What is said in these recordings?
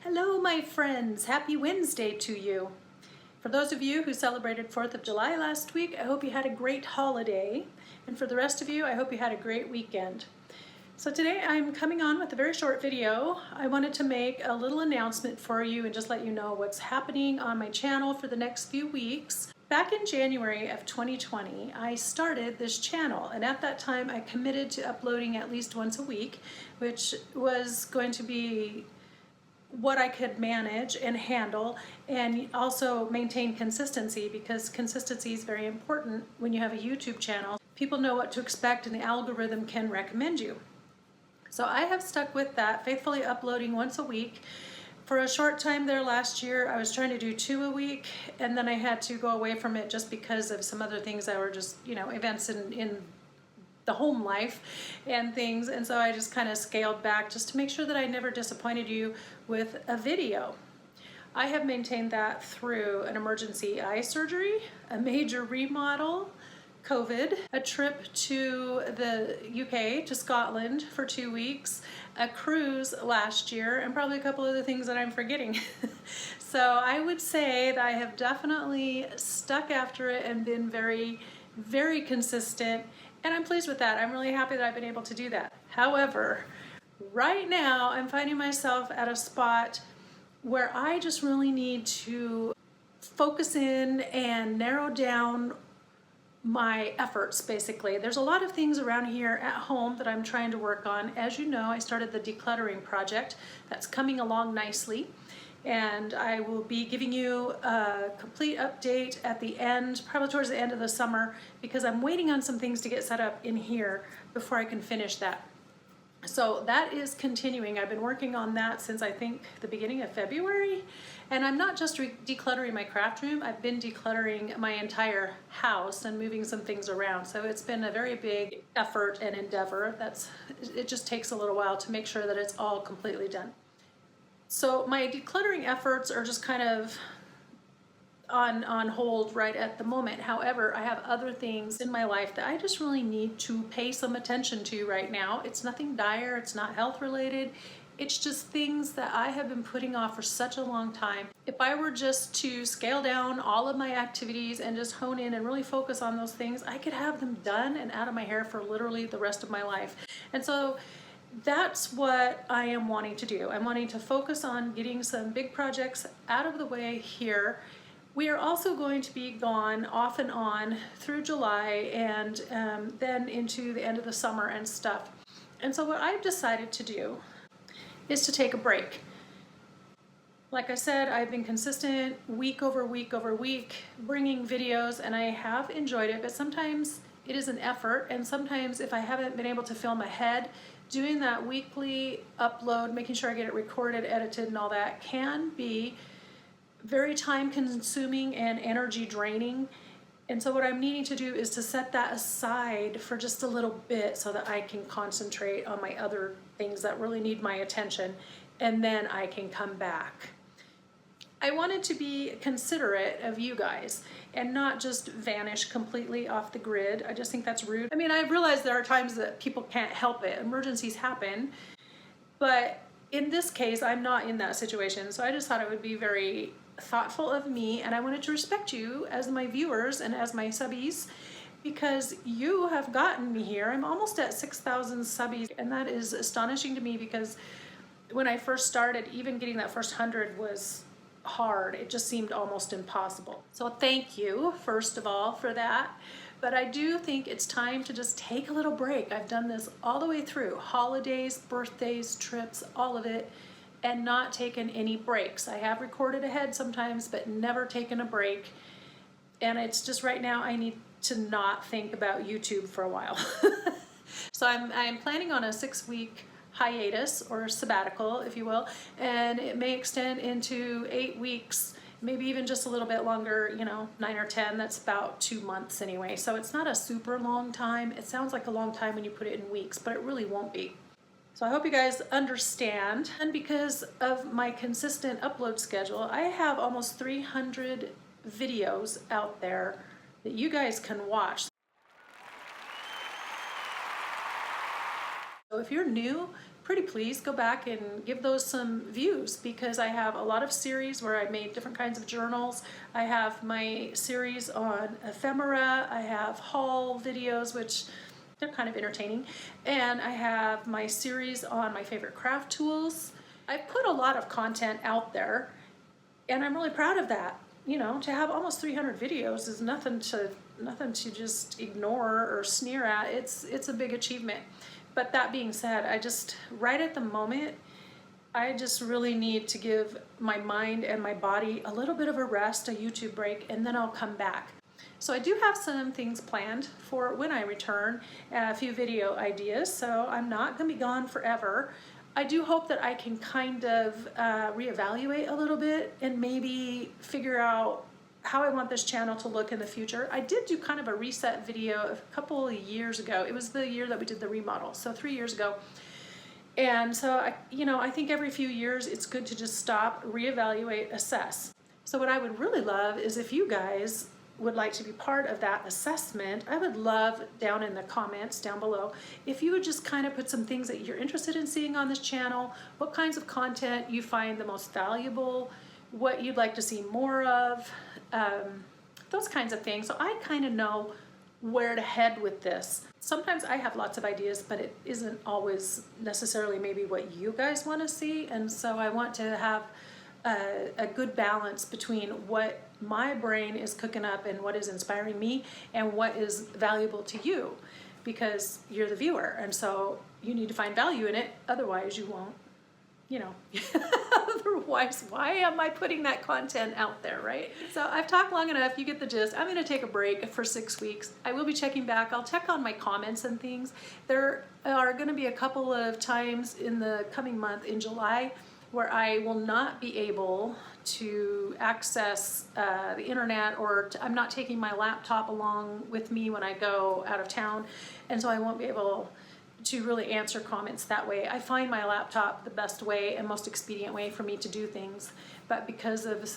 Hello, my friends. Happy Wednesday to you. For those of you who celebrated 4th of July last week, I hope you had a great holiday. And for the rest of you, I hope you had a great weekend. So today I'm coming on with a very short video. I wanted to make a little announcement for you and just let you know what's happening on my channel for the next few weeks. Back in January of 2020, I started this channel, and at that time I committed to uploading at least once a week, which was going to be what I could manage and handle, and also maintain consistency, because consistency is very important when you have a YouTube channel. People know what to expect and the algorithm can recommend you. So I have stuck with that, faithfully uploading once a week. For a short time there last year, I was trying to do 2 a week, and then I had to go away from it just because of some other things that were just, events in the home life and things, and so I just kind of scaled back just to make sure that I never disappointed you with a video. I have maintained that through an emergency eye surgery, a major remodel, COVID, a trip to the UK, to Scotland for 2 weeks, a cruise last year, and probably a couple other things that I'm forgetting. So I would say that I have definitely stuck after it and been very, very consistent. And I'm pleased with that. I'm really happy that I've been able to do that. However, right now I'm finding myself at a spot where I just really need to focus in and narrow down my efforts, basically. There's a lot of things around here at home that I'm trying to work on. As you know, I started the decluttering project. That's coming along nicely. And I will be giving you a complete update at the end, probably towards the end of the summer, because I'm waiting on some things to get set up in here before I can finish that. So that is continuing. I've been working on that since I think the beginning of February. And I'm not just decluttering my craft room, I've been decluttering my entire house and moving some things around. So it's been a very big effort and endeavor. It just takes a little while to make sure that it's all completely done. So my decluttering efforts are just kind of on hold right at the moment. However, I have other things in my life that I just really need to pay some attention to right now. It's nothing dire, it's not health related. It's just things that I have been putting off for such a long time. If I were just to scale down all of my activities and just hone in and really focus on those things, I could have them done and out of my hair for literally the rest of my life. And so that's what I am wanting to do. I'm wanting to focus on getting some big projects out of the way here. We are also going to be gone off and on through July and then into the end of the summer and stuff. And so what I've decided to do is to take a break. Like I said, I've been consistent week over week over week bringing videos, and I have enjoyed it, but sometimes it is an effort, and sometimes if I haven't been able to film ahead, doing that weekly upload, making sure I get it recorded, edited, and all that can be very time consuming and energy draining. And so what I'm needing to do is to set that aside for just a little bit so that I can concentrate on my other things that really need my attention, and then I can come back. I wanted to be considerate of you guys and not just vanish completely off the grid. I just think that's rude. I mean, I realize there are times that people can't help it. Emergencies happen. But in this case, I'm not in that situation. So I just thought it would be very thoughtful of me, and I wanted to respect you as my viewers and as my subbies, because you have gotten me here. I'm almost at 6,000 subbies, and that is astonishing to me, because when I first started, even getting that first 100 was hard. It just seemed almost impossible. So thank you, first of all, for that. But I do think it's time to just take a little break. I've done this all the way through, holidays, birthdays, trips, all of it, and not taken any breaks. I have recorded ahead sometimes, but never taken a break. And it's just right now I need to not think about YouTube for a while. So I'm planning on a 6-week hiatus, or sabbatical, if you will, and it may extend into 8 weeks, maybe even just a little bit longer, 9 or 10. That's about 2 months anyway. So it's not a super long time. It sounds like a long time when you put it in weeks, but it really won't be. So I hope you guys understand. And because of my consistent upload schedule, I have almost 300 videos out there that you guys can watch. So if you're new pretty please go back and give those some views, because I have a lot of series where I made different kinds of journals. I have my series on ephemera, I have haul videos, which they're kind of entertaining, and I have my series on my favorite craft tools. I've put a lot of content out there, and I'm really proud of that. You know, to have almost 300 videos is nothing to just ignore or sneer at. It's a big achievement. But that being said, right at the moment, I just really need to give my mind and my body a little bit of a rest, a YouTube break, and then I'll come back. So I do have some things planned for when I return, a few video ideas, so I'm not gonna be gone forever. I do hope that I can kind of reevaluate a little bit and maybe figure out how I want this channel to look in the future. I did do kind of a reset video a couple of years ago. It was the year that we did the remodel, so 3 years ago. And so, I think every few years it's good to just stop, reevaluate, assess. So what I would really love is if you guys would like to be part of that assessment. I would love down in the comments down below if you would just kind of put some things that you're interested in seeing on this channel, what kinds of content you find the most valuable, what you'd like to see more of, those kinds of things. So I kind of know where to head with this. Sometimes I have lots of ideas, but it isn't always necessarily maybe what you guys want to see, and so I want to have a good balance between what my brain is cooking up and what is inspiring me and what is valuable to you, because you're the viewer, and so you need to find value in it, otherwise you won't, otherwise why am I putting that content out there, right? So I've talked long enough, you get the gist. I'm gonna take a break for 6 weeks. I will be checking back. I'll check on my comments and things. There are gonna be a couple of times in the coming month in July where I will not be able to access the internet, or I'm not taking my laptop along with me when I go out of town, and so I won't be able to really answer comments that way. I find my laptop the best way and most expedient way for me to do things, but because of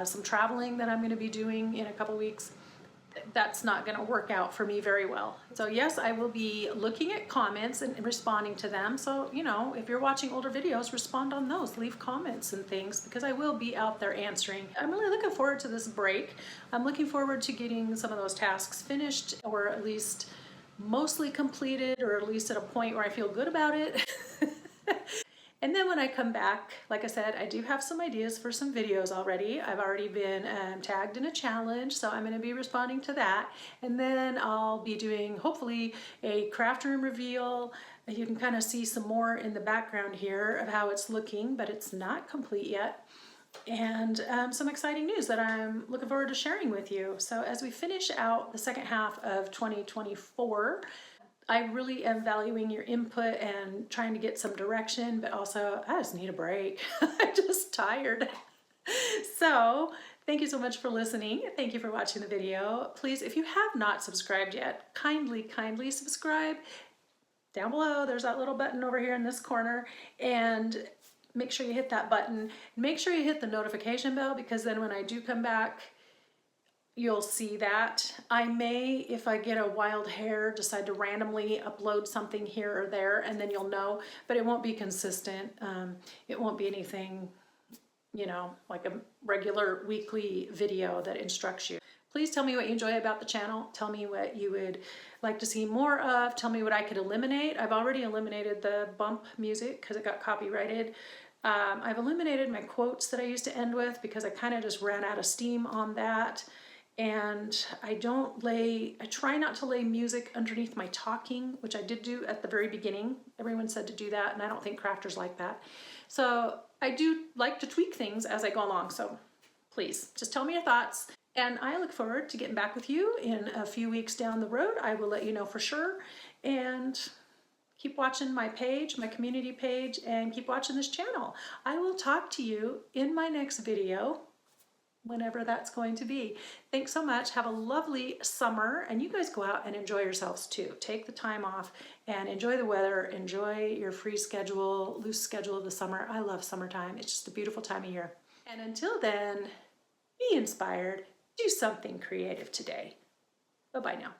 some traveling that I'm going to be doing in a couple weeks, that's not going to work out for me very well. So yes, I will be looking at comments and responding to them. So, if you're watching older videos, respond on those, leave comments and things, because I will be out there answering. I'm really looking forward to this break. I'm looking forward to getting some of those tasks finished, or at least mostly completed, or at least at a point where I feel good about it. And then when I come back, like I said, I do have some ideas for some videos already. I've already been tagged in a challenge, so I'm going to be responding to that. And then I'll be doing, hopefully, a craft room reveal. You can kind of see some more in the background here of how it's looking, but it's not complete yet. And some exciting news that I'm looking forward to sharing with you. So as we finish out the second half of 2024, I really am valuing your input and trying to get some direction, but also I just need a break. I'm just tired. So thank you so much for listening. Thank you for watching the video. Please, if you have not subscribed yet, kindly subscribe. Down below, there's that little button over here in this corner, and make sure you hit that button. Make sure you hit the notification bell, because then when I do come back, you'll see that. I may, if I get a wild hair, decide to randomly upload something here or there, and then you'll know, but it won't be consistent. It won't be anything, like a regular weekly video that instructs you. Please tell me what you enjoy about the channel. Tell me what you would like to see more of. Tell me what I could eliminate. I've already eliminated the bump music because it got copyrighted. I've eliminated my quotes that I used to end with because I kind of just ran out of steam on that. And I try not to lay music underneath my talking, which I did do at the very beginning. Everyone said to do that, and I don't think crafters like that. So I do like to tweak things as I go along. So please, just tell me your thoughts. And I look forward to getting back with you in a few weeks down the road. I will let you know for sure. And keep watching my page, my community page, and keep watching this channel. I will talk to you in my next video, whenever that's going to be. Thanks so much. Have a lovely summer, and you guys go out and enjoy yourselves too. Take the time off and enjoy the weather. Enjoy your free schedule, loose schedule of the summer. I love summertime. It's just a beautiful time of year. And until then, be inspired. Do something creative today. Bye-bye now.